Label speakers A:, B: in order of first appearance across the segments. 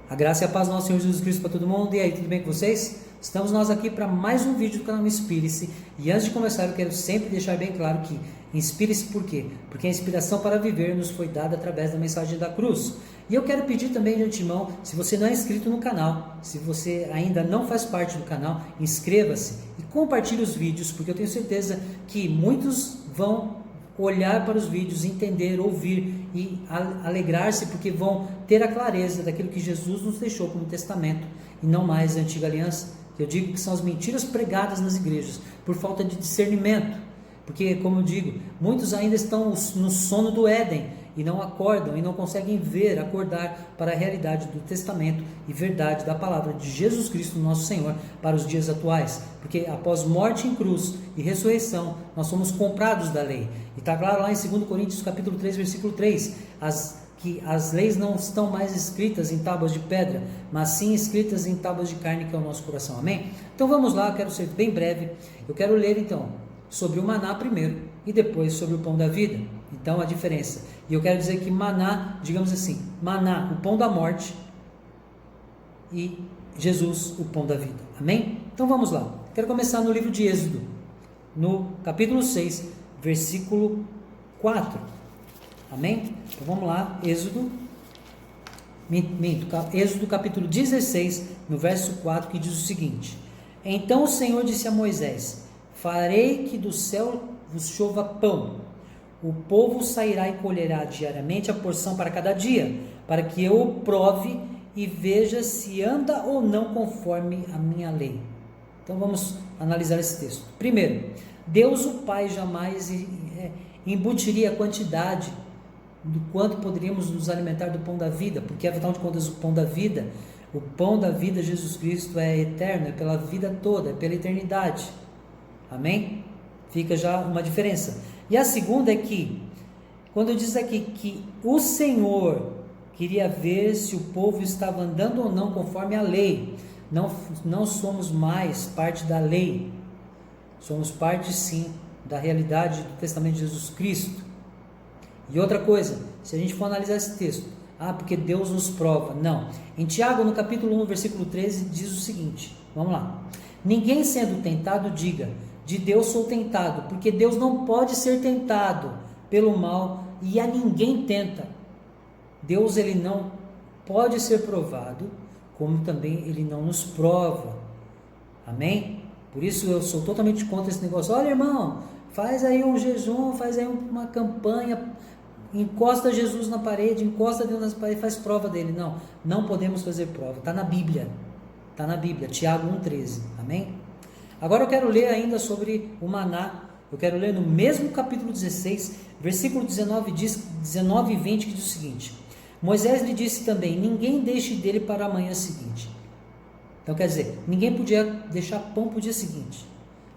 A: A graça e a paz do nosso Senhor Jesus Cristo para todo mundo. E aí, tudo bem com vocês? Estamos nós aqui para mais um vídeo do canal Inspire-se. E antes de começar, eu quero sempre deixar bem claro que inspire-se por quê? Porque a inspiração para viver nos foi dada através da mensagem da cruz. E eu quero pedir também de antemão, se você não é inscrito no canal, se você ainda não faz parte do canal, inscreva-se e compartilhe os vídeos, porque eu tenho certeza que muitos vão olhar para os vídeos, entender, ouvir e alegrar-se, porque vão ter a clareza daquilo que Jesus nos deixou como testamento e não mais a antiga aliança, que eu digo que são as mentiras pregadas nas igrejas por falta de discernimento, porque, como eu digo, muitos ainda estão no sono do Éden e não acordam e não conseguem ver, acordar para a realidade do testamento e verdade da palavra de Jesus Cristo, nosso Senhor, para os dias atuais, porque após morte em cruz e ressurreição, nós somos comprados da lei. E está claro lá em 2 Coríntios capítulo 3, versículo 3, que as leis não estão mais escritas em tábuas de pedra, mas sim escritas em tábuas de carne, que é o nosso coração. Amém? Então vamos lá, eu quero ser bem breve. Eu quero ler então sobre o maná primeiro e depois sobre o pão da vida. Então a diferença. E eu quero dizer que maná, digamos assim, maná, o pão da morte, e Jesus, o pão da vida. Amém? Então vamos lá. Quero começar no livro de Êxodo, no capítulo 6, versículo 4. Amém? Então vamos lá, Êxodo capítulo 16, no verso 4, que diz o seguinte: Então o Senhor disse a Moisés: Farei que do céu vos chova pão. O povo sairá e colherá diariamente a porção para cada dia, para que eu o prove e veja se anda ou não conforme a minha lei. Então vamos analisar esse texto. Primeiro, Deus o Pai jamais embutiria a quantidade do quanto poderíamos nos alimentar do pão da vida, porque afinal de contas o pão da vida, Jesus Cristo, é eterno, é pela vida toda, é pela eternidade. Amém? Fica já uma diferença. E a segunda é que, quando diz aqui que o Senhor queria ver se o povo estava andando ou não conforme a lei, não somos mais parte da lei, somos parte sim da realidade do testamento de Jesus Cristo. E outra coisa, se a gente for analisar esse texto, porque Deus nos prova, não. Em Tiago, no capítulo 1, versículo 13, diz o seguinte, vamos lá: Ninguém sendo tentado diga, de Deus sou tentado, porque Deus não pode ser tentado pelo mal e a ninguém tenta. Deus, ele não pode ser provado, como também ele não nos prova. Amém? Por isso eu sou totalmente contra esse negócio. Olha, irmão, faz aí um jejum, faz aí uma campanha, encosta Jesus na parede, encosta Deus na parede, faz prova dele. Não podemos fazer prova. Está na Bíblia, Tiago 1,13. Amém? Agora eu quero ler ainda sobre o maná. Eu quero ler no mesmo capítulo 16, versículo 19 e 20, que diz o seguinte: Moisés lhe disse também: Ninguém deixe dele para a manhã seguinte. Então quer dizer, ninguém podia deixar pão para o dia seguinte.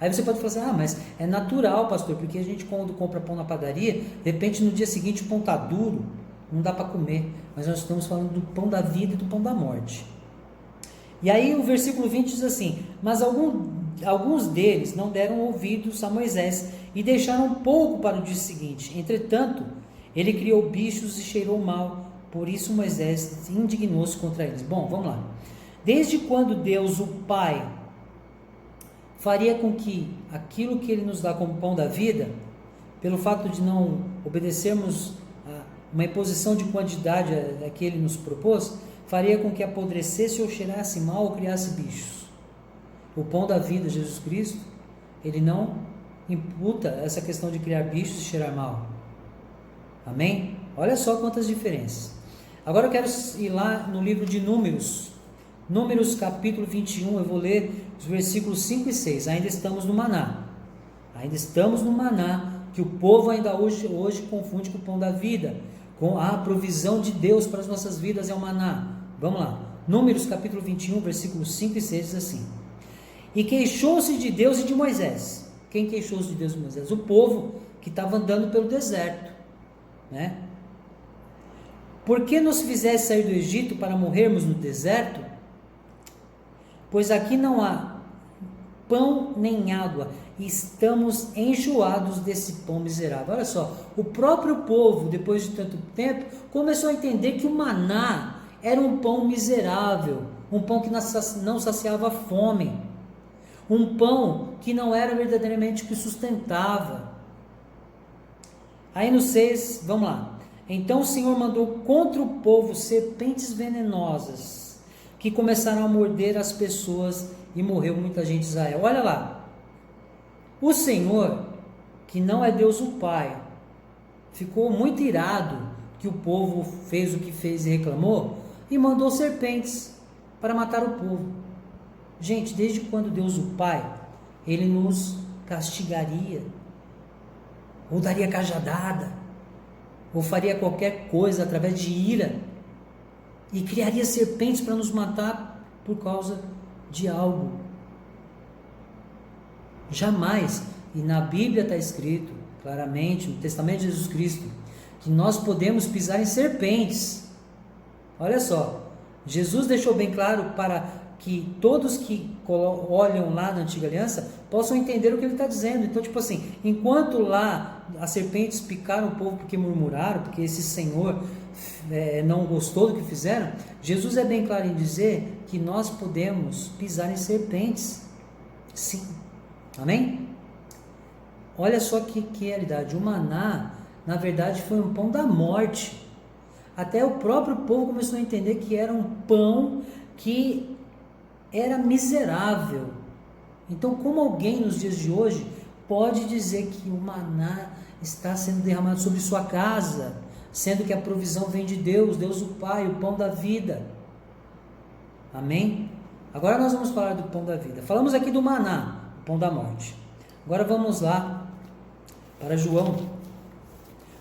A: Aí você pode falar assim: mas é natural, pastor, porque a gente quando compra pão na padaria, de repente no dia seguinte o pão está duro, não dá para comer. Mas nós estamos falando do pão da vida e do pão da morte. E aí o versículo 20 diz assim: Mas alguns deles não deram ouvidos a Moisés e deixaram pouco para o dia seguinte. Entretanto, ele criou bichos e cheirou mal. Por isso Moisés indignou-se contra eles. Bom, vamos lá. Desde quando Deus, o Pai, faria com que aquilo que ele nos dá como pão da vida, pelo fato de não obedecermos a uma imposição de quantidade a que ele nos propôs, faria com que apodrecesse ou cheirasse mal ou criasse bichos? O pão da vida, Jesus Cristo, ele não imputa essa questão de criar bichos e cheirar mal. Amém? Olha só quantas diferenças. Agora eu quero ir lá no livro de Números. Números capítulo 21, eu vou ler os versículos 5 e 6. Ainda estamos no maná. Que o povo ainda hoje confunde com o pão da vida, com a provisão de Deus para as nossas vidas é o maná. Vamos lá. Números capítulo 21, versículos 5 e 6 diz assim: E queixou-se de Deus e de Moisés. Quem queixou-se de Deus e de Moisés? O povo que estava andando pelo deserto, né? Por que nos fizeste sair do Egito para morrermos no deserto? Pois aqui não há pão nem água, e estamos enjoados desse pão miserável. Olha só, o próprio povo, depois de tanto tempo, começou a entender que o maná, era um pão miserável, um pão que não saciava a fome, um pão que não era verdadeiramente o que sustentava. Aí no 6, vamos lá. Então o Senhor mandou contra o povo serpentes venenosas, que começaram a morder as pessoas e morreu muita gente de Israel. Olha lá, o Senhor, que não é Deus o Pai, ficou muito irado que o povo fez o que fez e reclamou, e mandou serpentes para matar o povo. Gente, desde quando Deus o Pai, Ele nos castigaria, ou daria cajadada, ou faria qualquer coisa através de ira, e criaria serpentes para nos matar por causa de algo? Jamais. E na Bíblia está escrito claramente, no Testamento de Jesus Cristo, que nós podemos pisar em serpentes. Olha só, Jesus deixou bem claro para que todos que olham lá na Antiga Aliança possam entender o que ele está dizendo. Então, tipo assim, enquanto lá as serpentes picaram o povo porque murmuraram, porque esse Senhor não gostou do que fizeram, Jesus é bem claro em dizer que nós podemos pisar em serpentes. Sim. Amém? Olha só que realidade. O maná, na verdade, foi um pão da morte. Até o próprio povo começou a entender que era um pão que era miserável. Então, como alguém nos dias de hoje pode dizer que o maná está sendo derramado sobre sua casa, sendo que a provisão vem de Deus, Deus o Pai, o pão da vida? Amém? Agora nós vamos falar do pão da vida. Falamos aqui do maná, o pão da morte. Agora vamos lá para João,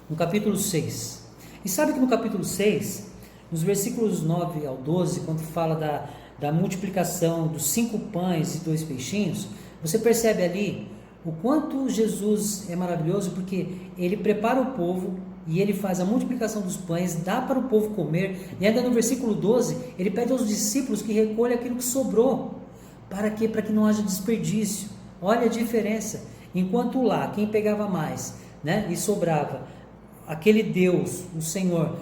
A: no capítulo 6. E sabe que no capítulo 6, nos versículos 9 ao 12, quando fala da multiplicação dos 5 pães e 2 peixinhos, você percebe ali o quanto Jesus é maravilhoso, porque ele prepara o povo e ele faz a multiplicação dos pães, dá para o povo comer, e ainda no versículo 12, ele pede aos discípulos que recolham aquilo que sobrou. Para quê? Para que não haja desperdício. Olha a diferença. Enquanto lá, quem pegava mais, né, e sobrava, aquele Deus, o Senhor,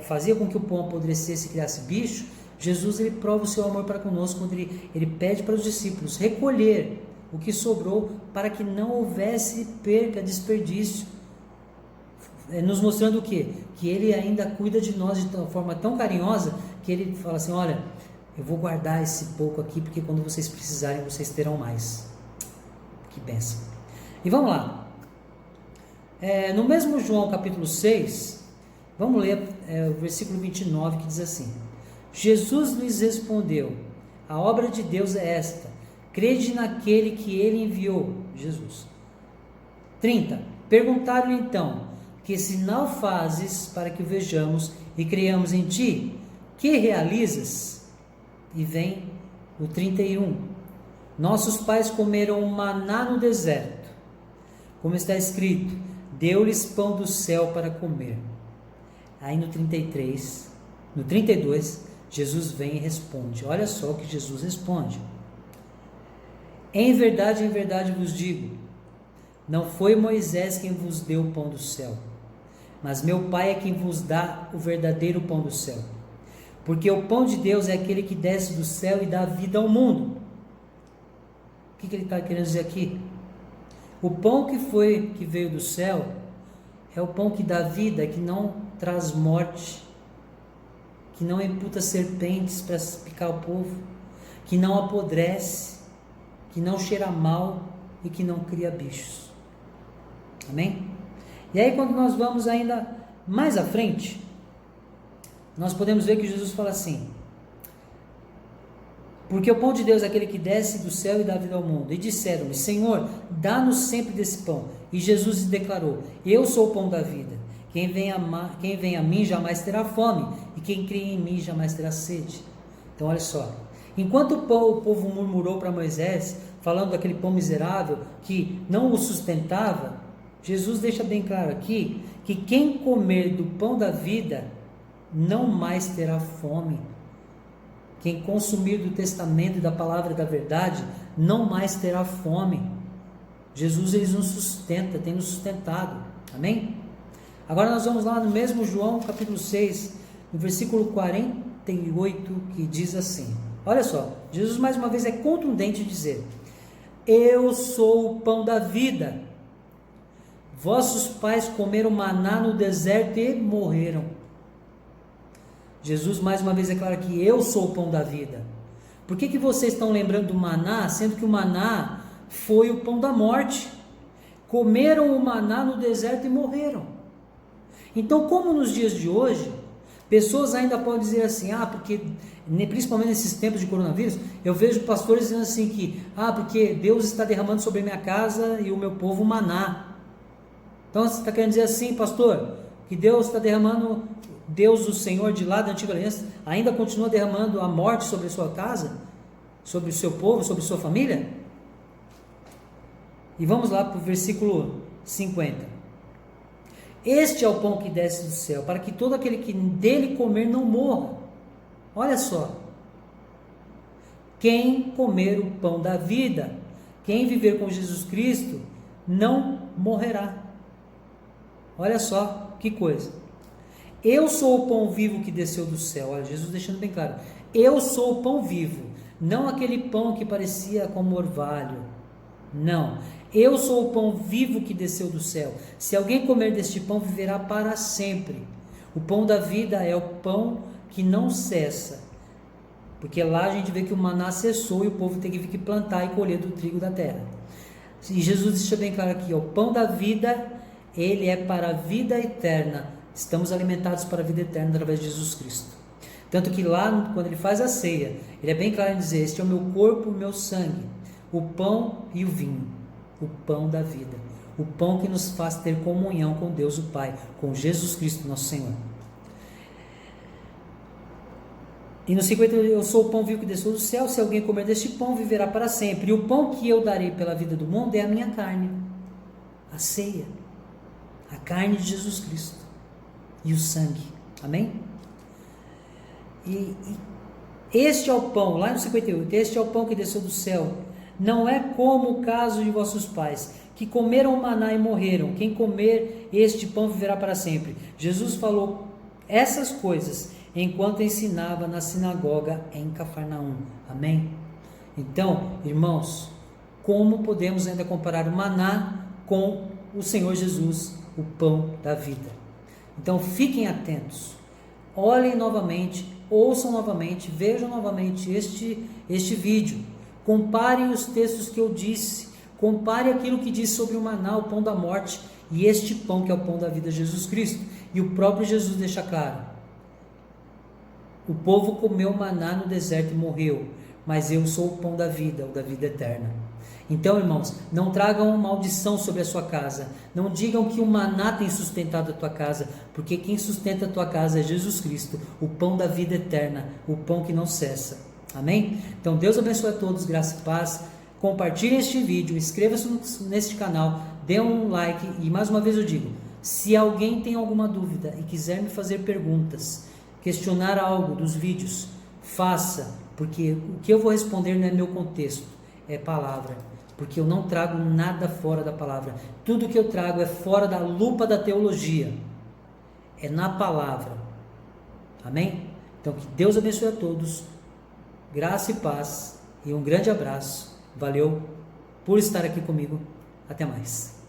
A: fazia com que o pão apodrecesse e criasse bicho, Jesus ele prova o seu amor para conosco quando ele pede para os discípulos recolher o que sobrou para que não houvesse perca, desperdício, nos mostrando o quê? Que ele ainda cuida de nós de forma tão carinhosa que ele fala assim: olha, eu vou guardar esse pouco aqui porque quando vocês precisarem vocês terão mais. Que bênção. E vamos lá, no mesmo João capítulo 6, vamos ler o versículo 29, que diz assim: Jesus lhes respondeu: a obra de Deus é esta, crede naquele que ele enviou, Jesus. 30. Perguntaram-lhe então: que sinal fazes para que o vejamos e creiamos em ti? Que realizas? E vem o 31. Nossos pais comeram maná no deserto, como está escrito, deu-lhes pão do céu para comer. Aí no 33, no 32, Jesus vem e responde. Olha só o que Jesus responde: em verdade vos digo, não foi Moisés quem vos deu o pão do céu, mas meu Pai é quem vos dá o verdadeiro pão do céu. Porque o pão de Deus é aquele que desce do céu e dá vida ao mundo. O que ele está querendo dizer aqui? O pão que veio do céu é o pão que dá vida, que não traz morte, que não imputa serpentes para picar o povo, que não apodrece, que não cheira mal e que não cria bichos. Amém? E aí quando nós vamos ainda mais à frente, nós podemos ver que Jesus fala assim: porque o pão de Deus é aquele que desce do céu e dá vida ao mundo. E disseram-lhe: Senhor, dá-nos sempre desse pão. E Jesus lhes declarou: eu sou o pão da vida. Quem vem a mim jamais terá fome, e quem crê em mim jamais terá sede. Então olha só, enquanto o povo murmurou para Moisés, falando daquele pão miserável que não o sustentava, Jesus deixa bem claro aqui que quem comer do pão da vida não mais terá fome. Quem consumir do testamento e da palavra da verdade não mais terá fome. Jesus ele nos sustenta, tem nos sustentado. Amém? Agora nós vamos lá no mesmo João capítulo 6, no versículo 48, que diz assim, olha só, Jesus mais uma vez é contundente em dizer: eu sou o pão da vida. Vossos pais comeram maná no deserto e morreram. Jesus mais uma vez declara que eu sou o pão da vida. Por que vocês estão lembrando do maná, sendo que o maná foi o pão da morte? Comeram o maná no deserto e morreram. Então, como nos dias de hoje, pessoas ainda podem dizer assim, porque, principalmente nesses tempos de coronavírus, eu vejo pastores dizendo assim que, porque Deus está derramando sobre a minha casa e o meu povo maná. Então, você está querendo dizer assim, pastor, que Deus está derramando, Deus, o Senhor de lá da antiga aliança, ainda continua derramando a morte sobre a sua casa, sobre o seu povo, sobre a sua família? E vamos lá para o versículo 50. Este é o pão que desce do céu, para que todo aquele que dele comer não morra. Olha só. Quem comer o pão da vida, quem viver com Jesus Cristo, não morrerá. Olha só que coisa. Eu sou o pão vivo que desceu do céu. Olha, Jesus deixando bem claro. Eu sou o pão vivo, não aquele pão que parecia como orvalho. Não. Eu sou o pão vivo que desceu do céu. Se alguém comer deste pão, viverá para sempre. O pão da vida é o pão que não cessa. Porque lá a gente vê que o maná cessou e o povo tem que plantar e colher do trigo da terra. E Jesus deixa bem claro aqui, o pão da vida, ele é para a vida eterna. Estamos alimentados para a vida eterna através de Jesus Cristo. Tanto que lá, quando ele faz a ceia, ele é bem claro em dizer, este é o meu corpo, o meu sangue, o pão e o vinho. O pão da vida, o pão que nos faz ter comunhão com Deus o Pai, com Jesus Cristo nosso Senhor. E no 50, eu sou o pão vivo que desceu do céu, se alguém comer deste pão, viverá para sempre. E o pão que eu darei pela vida do mundo é a minha carne, a ceia, a carne de Jesus Cristo e o sangue. Amém? E este é o pão, lá no 58, este é o pão que desceu do céu. Não é como o caso de vossos pais, que comeram o maná e morreram. Quem comer este pão viverá para sempre. Jesus falou essas coisas enquanto ensinava na sinagoga em Cafarnaum. Amém? Então, irmãos, como podemos ainda comparar o maná com o Senhor Jesus, o pão da vida? Então, fiquem atentos. Olhem novamente, ouçam novamente, vejam novamente este vídeo. Comparem os textos que eu disse, compare aquilo que diz sobre o maná, o pão da morte, e este pão que é o pão da vida, Jesus Cristo. E o próprio Jesus deixa claro, o povo comeu maná no deserto e morreu, mas eu sou o pão da vida, o da vida eterna. Então, irmãos, não tragam maldição sobre a sua casa, não digam que o maná tem sustentado a tua casa, porque quem sustenta a tua casa é Jesus Cristo, o pão da vida eterna, o pão que não cessa. Amém? Então Deus abençoe a todos, graça e paz. Compartilhe este vídeo, inscreva-se neste canal, dê um like e mais uma vez eu digo, se alguém tem alguma dúvida e quiser me fazer perguntas, questionar algo dos vídeos, faça, porque o que eu vou responder não é meu contexto, é palavra, porque eu não trago nada fora da palavra, tudo que eu trago é fora da lupa da teologia, é na palavra. Amém? Então que Deus abençoe a todos, graça e paz, e um grande abraço. Valeu por estar aqui comigo. Até mais.